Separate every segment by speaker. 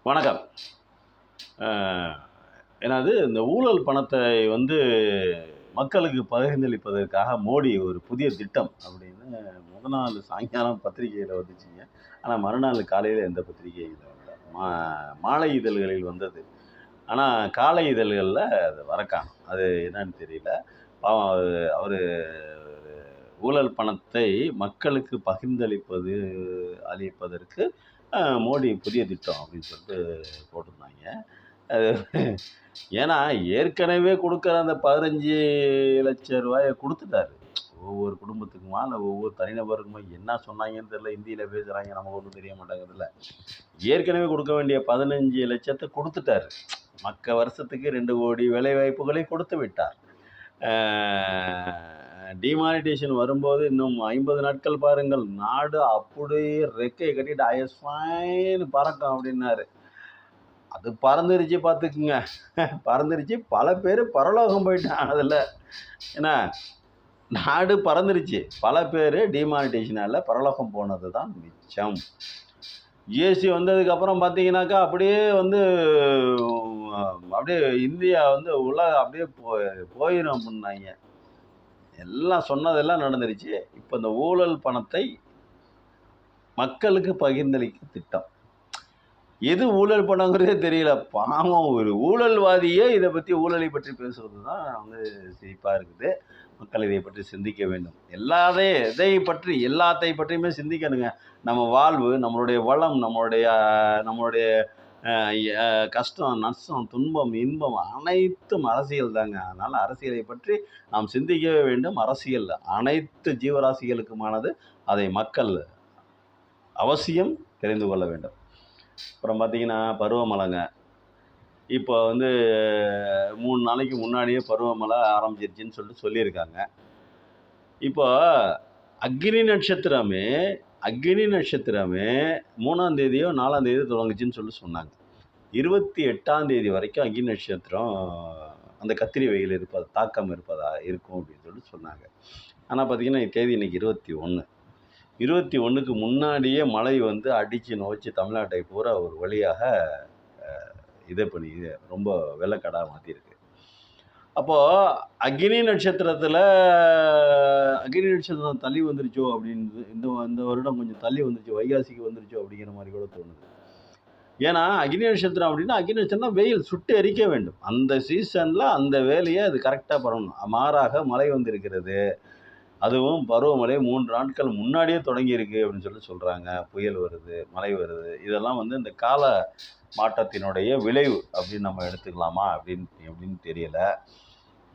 Speaker 1: வணக்கம். அ என்னது இந்த ஊழல் பணத்தை வந்து மக்களுக்கு பகிர்ந்தளிப்பதற்காக மோடி ஒரு புதிய திட்டம் அப்படின்னு முத நாள் சாயங்காலம் பத்திரிகையில வந்துச்சுங்க. ஆனா மறுநாள் காலையில எந்த பத்திரிகையில வரல. மாலை இதழ்களில் வந்தது. ஆனா காலை இதழ்கள்ல அது வர காணோம். அது என்னன்னு தெரியல. பாவம் அவரு ஊழல் பணத்தை மக்களுக்கு அளிப்பதற்கு மோடி புதிய திட்டம் அப்படின்னு சொல்லிட்டு போட்டிருந்தாங்க. அது ஏன்னா ஏற்கனவே கொடுக்குற அந்த 15,00,000 கொடுத்துட்டாரு. ஒவ்வொரு குடும்பத்துக்குமா இல்லை ஒவ்வொரு தனிநபருக்குமா என்ன சொன்னாங்கன்னு தெரியல. ஹிந்தியில் பேசுகிறாங்க, நமக்கு ஒன்றும் தெரிய மாட்டேங்குதுல்ல. ஏற்கனவே கொடுக்க வேண்டிய 15,00,000 கொடுத்துட்டாரு. மக்க வருஷத்துக்கு 2 கோடி வேலைவாய்ப்புகளை கொடுத்து விட்டார். டிமானிட்டேஷன் வரும்போது இன்னும் 50 நாட்கள் பாருங்கள், நாடு அப்படியே ரெக்கையை கட்டிட்டு அயஸ்வாயின்னு பறக்கும் அப்படின்னாரு. அது பறந்துருச்சு பார்த்துக்குங்க. பறந்துருச்சு. பல பேர் பரலோகம் போயிட்டான் அதில். ஏன்னா நாடு பறந்துருச்சு. பல பேர் டிமானிட்டேஷனால் பரலோகம் போனது தான் மிச்சம். ஜிஎஸ்டி வந்ததுக்கப்புறம் பார்த்தீங்கன்னாக்கா அப்படியே அப்படியே இந்தியா அப்படியே போயிடும் அப்படின்னாங்க. எல்லாம் சொன்னதெல்லாம் நடந்துருச்சு. இப்போ இந்த ஊழல் பணத்தை மக்களுக்கு பகிர்ந்தளிக்கும் திட்டம். எது ஊழல் பணங்கிறதே தெரியல. பாவம், ஒரு ஊழல்வாதியே இதை பற்றி ஊழலை பற்றி பேசுவது தான் சிரிப்பாக இருக்குது. மக்கள் இதை பற்றி சிந்திக்க வேண்டும். எல்லாத்தை பற்றியுமே சிந்திக்கணுங்க. நம்ம வாழ்வு, நம்மளுடைய வளம், நம்மளுடைய கஷ்டம், நஷ்டம், துன்பம், இன்பம் அனைத்தும் அரசியல் தாங்க. அதனால் அரசியலை பற்றி நாம் சிந்திக்கவே வேண்டும். அரசியல் அனைத்து ஜீவராசிகளுக்குமானது. அதை மக்கள் அவசியம் தெரிந்து கொள்ள வேண்டும். அப்புறம் பார்த்தீங்கன்னா பருவமழைங்க. இப்போ 3 நாளைக்கு முன்னாடியே பருவமழை ஆரம்பிச்சிருச்சுன்னு சொல்லியிருக்காங்க. இப்போ அக்னி நட்சத்திரமே 3ஆம் தேதியோ 4ஆம் தேதியோ தொடங்குச்சுன்னு சொன்னாங்க. 28ஆம் தேதி வரைக்கும் அக்னி நட்சத்திரம் அந்த கத்திரி வெயில் தாக்கம் இருக்கும் அப்படின்னு சொன்னாங்க. ஆனால் பார்த்தீங்கன்னா தேதி இன்னைக்கு 21. 21க்கு முன்னாடியே மழை அடித்து நோச்சு தமிழ்நாட்டை பூரா ஒரு வழியாக ரொம்ப வெள்ளக்காடாக மாற்றிருக்கு. அப்போது அக்னி நட்சத்திரம் தள்ளி வந்துருச்சோ அப்படின்னு இந்த வருடம் கொஞ்சம் தள்ளி வந்துருச்சு, வைகாசிக்கு வந்துருச்சோ அப்படிங்கிற மாதிரி கூட தோணுது. ஏன்னா அக்னி நட்சத்திரம் அப்படின்னா அக்னி நட்சத்திரம்னா வெயில் சுட்டு எரிக்க வேண்டும். அந்த சீசனில் அந்த வேலையை அது கரெக்டாக பண்ணணும். மாறாக மழை வந்திருக்கிறது. அதுவும் பருவமழை 3 நாட்கள் முன்னாடியே தொடங்கியிருக்கு அப்படின்னு சொல்கிறாங்க. புயல் வருது, மழை வருது. இதெல்லாம் இந்த கால மாற்றத்தினுடைய விளைவு அப்படின்னு நம்ம எடுத்துக்கலாமா அப்படின்னு தெரியல.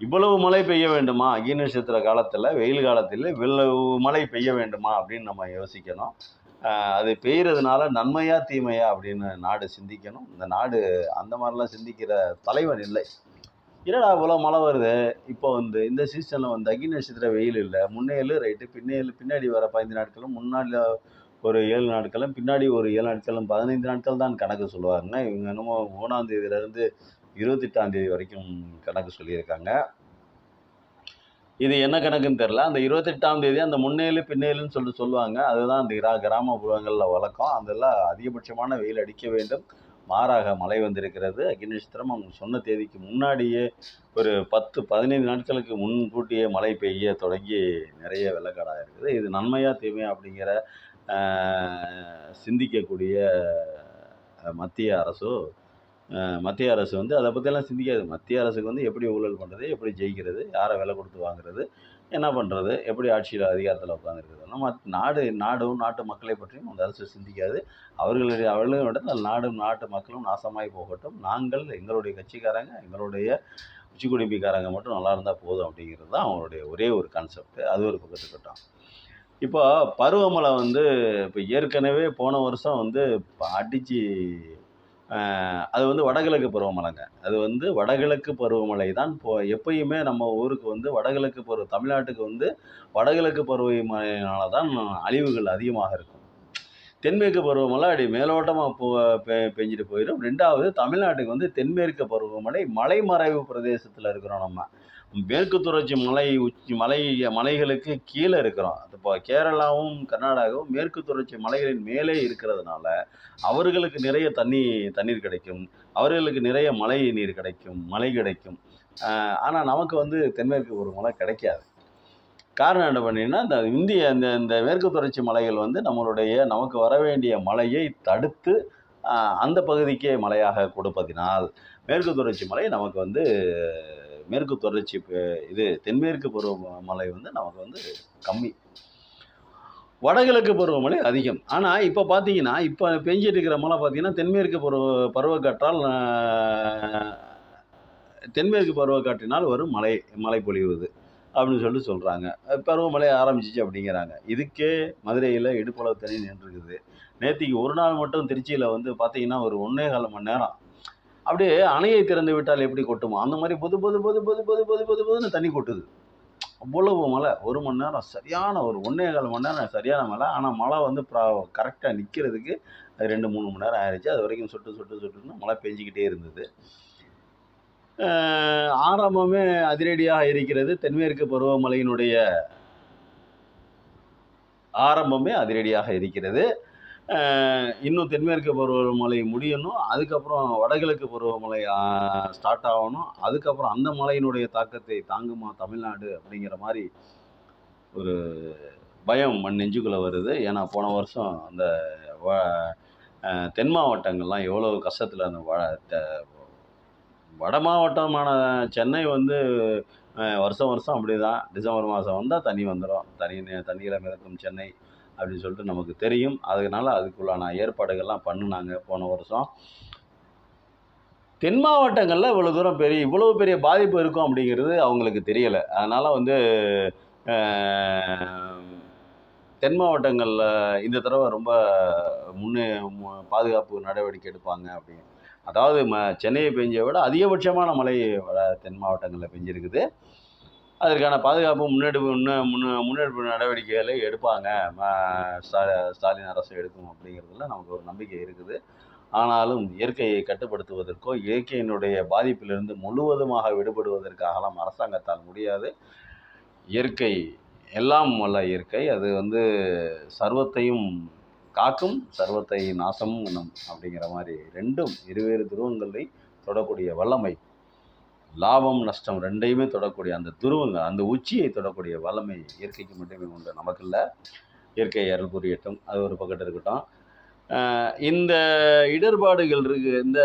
Speaker 1: இவ்வளவு மழை பெய்ய வேண்டுமா அக்னி நட்சத்திர காலத்தில், வெயில் காலத்தில் இவ்வளவு மழை பெய்ய வேண்டுமா அப்படின்னு நம்ம யோசிக்கணும். அது பெய்கிறதுனால நன்மையா தீமையா அப்படின்னு நாடு சிந்திக்கணும். இந்த நாடு அந்த மாதிரிலாம் சிந்திக்கிற தலைவன் இல்லை. என்னடா இவ்வளோ மழை வருது, இப்போ இந்த சீசனில் அக்னி நட்சத்திர வெயில் இல்லை, முன்னேழு ரைட்டு, பின்னாடி வர 15 நாட்களும், முன்னாடி ஒரு 7 நாட்களும், பின்னாடி ஒரு 7 நாட்களும், 15 நாட்கள் தான் கணக்கு சொல்லுவாங்க. இவங்க என்னமோ 3ஆம் தேதியிலேருந்து 28ஆம் தேதி வரைக்கும் கணக்கு சொல்லியிருக்காங்க. இது என்ன கணக்குன்னு தெரில. அந்த 28ஆம் தேதி அந்த முன்னேழு பின்னேழுன்னு சொல்லுவாங்க. அதுதான் அந்த கிராமப்புறங்களில் வழக்கம். அதெல்லாம் அதிகபட்சமான வெயில் அடிக்க வேண்டும். மாறாக மழை வந்திருக்கிறது. அக்னி நட்சத்திரம் அவங்க சொன்ன தேதிக்கு முன்னாடியே ஒரு 10-15 நாட்களுக்கு முன்கூட்டியே மழை பெய்ய தொடங்கி நிறைய வெள்ளக்காடாக இருக்குது. இது நன்மையா தீமையா அப்படிங்கிற சிந்திக்கக்கூடிய மத்திய அரசு அதை பற்றியெல்லாம் சிந்திக்காது. மத்திய அரசுக்கு எப்படி ஊழல் பண்ணுறது, எப்படி ஜெயிக்கிறது, யாரை விலை கொடுத்து வாங்குறது, என்ன பண்ணுறது, எப்படி ஆட்சியில் அதிகாரத்தில் உட்காந்துருக்குது. நம்ம நாடும் நாட்டு மக்களை பற்றியும் அந்த அரசு சிந்திக்காது. அவர்களும் விட நாட்டு மக்களும் நாசமாகி போகட்டும், நாங்கள் எங்களுடைய கட்சிக்காரங்க, எங்களுடைய உச்சிக்குடிப்பிக்காரங்க மட்டும் நல்லா இருந்தால் போதும் அப்படிங்கிறது தான் அவங்களுடைய ஒரே ஒரு கான்செப்ட். அது ஒரு பக்கத்துக்கிட்டோம். இப்போ பருவமழை இப்போ ஏற்கனவே போன வருஷம் அடித்து அது வடகிழக்கு பருவமழைங்க. அது வடகிழக்கு பருவமழை தான். எப்பயுமே நம்ம ஊருக்கு வடகிழக்கு தமிழ்நாட்டுக்கு வடகிழக்கு பருவமழையினால தான் அழிவுகள் அதிகமாக இருக்கும். தென்மேற்கு பருவமழை அப்படி மேலோட்டமாக பெஞ்சிட்டு போயிடும். 2வது தமிழ்நாட்டுக்கு தென்மேற்கு பருவமழை மலைமறைவு பிரதேசத்தில் இருக்கிறோம் நம்ம. மேற்கு தொடர்ச்சி மலைகளுக்கு கீழே இருக்கிறோம். அது இப்போ கேரளாவும் கர்நாடகாவும் மேற்கு தொடர்ச்சி மலைகளின் மேலே இருக்கிறதுனால அவர்களுக்கு நிறைய தண்ணீர் கிடைக்கும். அவர்களுக்கு நிறைய மழை நீர் கிடைக்கும், மழை கிடைக்கும். ஆனால் நமக்கு வந்து தென்மேற்கு பருவமழை கிடைக்காது. காரணம் என்ன பண்ணீங்கன்னா, இந்த மேற்கு தொடர்ச்சி மலைகள் வந்து நமக்கு வர வேண்டிய மழையை தடுத்து அந்த பகுதிக்கே மழையாக கொடுப்பதினால் மேற்கு தொடர்ச்சி மலை நமக்கு வந்து தென்மேற்கு பருவமழை வந்து நமக்கு வந்து கம்மி. வடகிழக்கு பருவமழை அதிகம். ஆனால் இப்போ பார்த்தீங்கன்னா, இப்போ பெஞ்சிட்டு இருக்கிற மழை பார்த்தீங்கன்னா தென்மேற்கு பருவக்காற்றினால் வரும் மழை பொழிவுது அப்படின்னு சொல்கிறாங்க. பருவமழை ஆரம்பிச்சிச்சு அப்படிங்கிறாங்க. இதுக்கே மதுரையில் இடுப்பளவு தண்ணி நின்றுருக்குது. நேற்றுக்கு ஒரு நாள் மட்டும் திருச்சியில் வந்து பார்த்தீங்கன்னா ஒரு 1.25 மணி நேரம் அப்படியே அணையை திறந்து விட்டால் எப்படி கொட்டுமோ அந்த மாதிரி பொது பொது பொது பொது பொது பொது பொது பொதுன்னு தண்ணி கொட்டுது. அவ்வளவு மழை. 1 மணி நேரம் சரியான ஒரு 1.25 மணி நேரம் சரியான மழை. ஆனால் மழை வந்து கரெக்டாக நிற்கிறதுக்கு 2-3 மணி நேரம் ஆயிடுச்சு. அது வரைக்கும் சொட்டுன்னு மழை பெஞ்சிக்கிட்டே இருந்தது. ஆரம்பமே அதிரடியாக இருக்கிறது. தென்மேற்கு பருவமழையினுடைய ஆரம்பமே அதிரடியாக இருக்கிறது. இன்னும் தென்மேற்கு பருவமழை முடியணும். அதுக்கப்புறம் வடகிழக்கு பருவமழை ஸ்டார்ட் ஆகணும். அதுக்கப்புறம் அந்த மழையினுடைய தாக்கத்தை தாங்குமா தமிழ்நாடு அப்படிங்கிற மாதிரி ஒரு பயம் நெஞ்சுக்குள்ளே வருது. ஏன்னா போன வருஷம் அந்த தென் மாவட்டங்கள்லாம் எவ்வளோ கஷ்டத்தில் அந்த வட மாவட்டமான சென்னை வந்து வருஷம் அப்படி தான். டிசம்பர் மாதம் வந்தால் தண்ணி வந்துடும். தண்ணியில் மிதக்கும் சென்னை அப்படின்னு சொல்லிட்டு நமக்கு தெரியும். அதனால் அதுக்குள்ளான ஏற்பாடுகள்லாம் பண்ணினாங்க போன வருஷம். தென் மாவட்டங்களில் இவ்வளோ பெரிய பாதிப்பு இருக்கும் அப்படிங்கிறது அவங்களுக்கு தெரியலை. அதனால் வந்து தென் மாவட்டங்களில் இந்த தடவை ரொம்ப பாதுகாப்பு நடவடிக்கை எடுப்பாங்க அப்படின்னு. அதாவது சென்னையை பெஞ்சை விட அதிகபட்சமான மழை தென் மாவட்டங்களில் பெஞ்சிருக்குது. அதற்கான பாதுகாப்பு முன்னெடுப்பு நடவடிக்கைகளை எடுப்பாங்க. ஸ்டாலின் அரசு எடுக்கும் அப்படிங்கிறதுல நமக்கு ஒரு நம்பிக்கை இருக்குது. ஆனாலும் இயற்கையை கட்டுப்படுத்துவதற்கோ இயற்கையினுடைய பாதிப்பிலிருந்து முழுவதுமாக விடுபடுவதற்காகலாம் அரசாங்கத்தால் முடியாது. இயற்கை எல்லாம் வல்ல இயற்கை. அது வந்து சர்வத்தையும் காக்கும், சர்வத்தை நாசமும் அப்படிங்கிற மாதிரி ரெண்டும் இருவேறு துருவங்களை தொடக்கூடிய வல்லமை, லாபம் நஷ்டம் ரெண்டையுமே தொடக்கூடிய அந்த துருவங்கள், அந்த உச்சியை தொடக்கூடிய வல்லமை இயற்கைக்கு மட்டுமே உண்டு, நமக்கு இல்லை. இயற்கை அருள் புரியட்டும். அது ஒரு பக்கத்து இருக்கட்டும். இந்த இடர்பாடுகள் இருக்குது. இந்த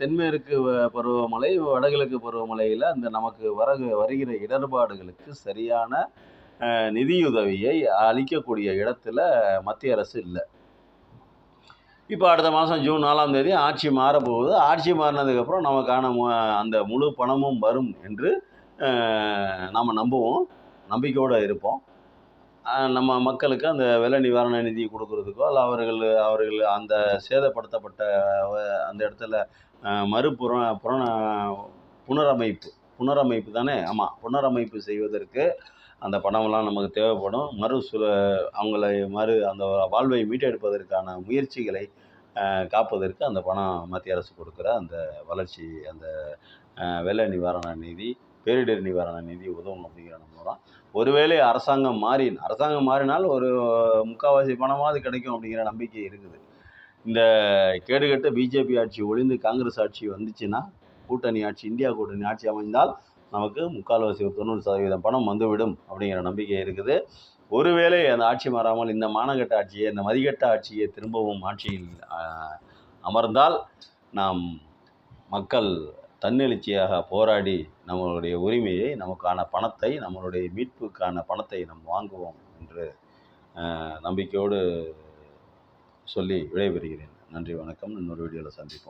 Speaker 1: தென்மேற்கு பருவமழை வடகிழக்கு பருவமழையில் அந்த நமக்கு வருகிற இடர்பாடுகளுக்கு சரியான நிதியுதவியை அளிக்கக்கூடிய இடத்துல மத்திய அரசு இல்லை. இப்போ அடுத்த மாதம் ஜூன் 4ஆம் தேதி ஆட்சி மாறப்போகுது. ஆட்சி மாறினதுக்கப்புறம் நமக்கான அந்த முழு பணமும் வரும் என்று நாம் நம்புவோம், நம்பிக்கையோடு இருப்போம். நம்ம மக்களுக்கு அந்த வெள்ள நிவாரண நிதி கொடுக்குறதுக்கோ இல்லை அவர்கள் அந்த சேதப்படுத்தப்பட்ட அந்த இடத்துல புனரமைப்பு தானே, ஆமாம், புனரமைப்பு செய்வதற்கு அந்த பணமெல்லாம் நமக்கு தேவைப்படும். அந்த வாழ்வை மீட்டெடுப்பதற்கான முயற்சிகளை காப்பதற்கு அந்த பணம் மத்திய அரசு கொடுக்குற அந்த வளர்ச்சி, அந்த வெள்ள நிவாரண நிதி, பேரிடர் நிவாரண நிதி உதவும் அப்படிங்கிற நம்புகிறோம். ஒருவேளை அரசாங்கம் மாறினால் ஒரு முக்கால்வாசி பணமாவது கிடைக்கும் அப்படிங்கிற நம்பிக்கை இருக்குது. இந்த கேடுகட்ட பிஜேபி ஆட்சி ஒழிந்து காங்கிரஸ் ஆட்சி வந்துச்சுன்னா, இந்தியா கூட்டணி ஆட்சி அமைந்தால் நமக்கு 90% பணம் வந்துவிடும் அப்படிங்கிற நம்பிக்கை இருக்குது. ஒருவேளை அந்த ஆட்சி மாறாமல் இந்த மானகட்ட ஆட்சியை, இந்த மதிகட்ட ஆட்சியை திரும்பவும் ஆட்சியில் அமர்ந்தால் நாம் மக்கள் தன்னெழுச்சியாக போராடி நம்மளுடைய உரிமையை, நமக்கான பணத்தை, நம்மளுடைய மீட்புக்கான பணத்தை நாம் வாங்குவோம் என்று நம்பிக்கையோடு சொல்லி விடைபெறுகிறேன். நன்றி, வணக்கம். இன்னொரு வீடியோவில் சந்திப்போம்.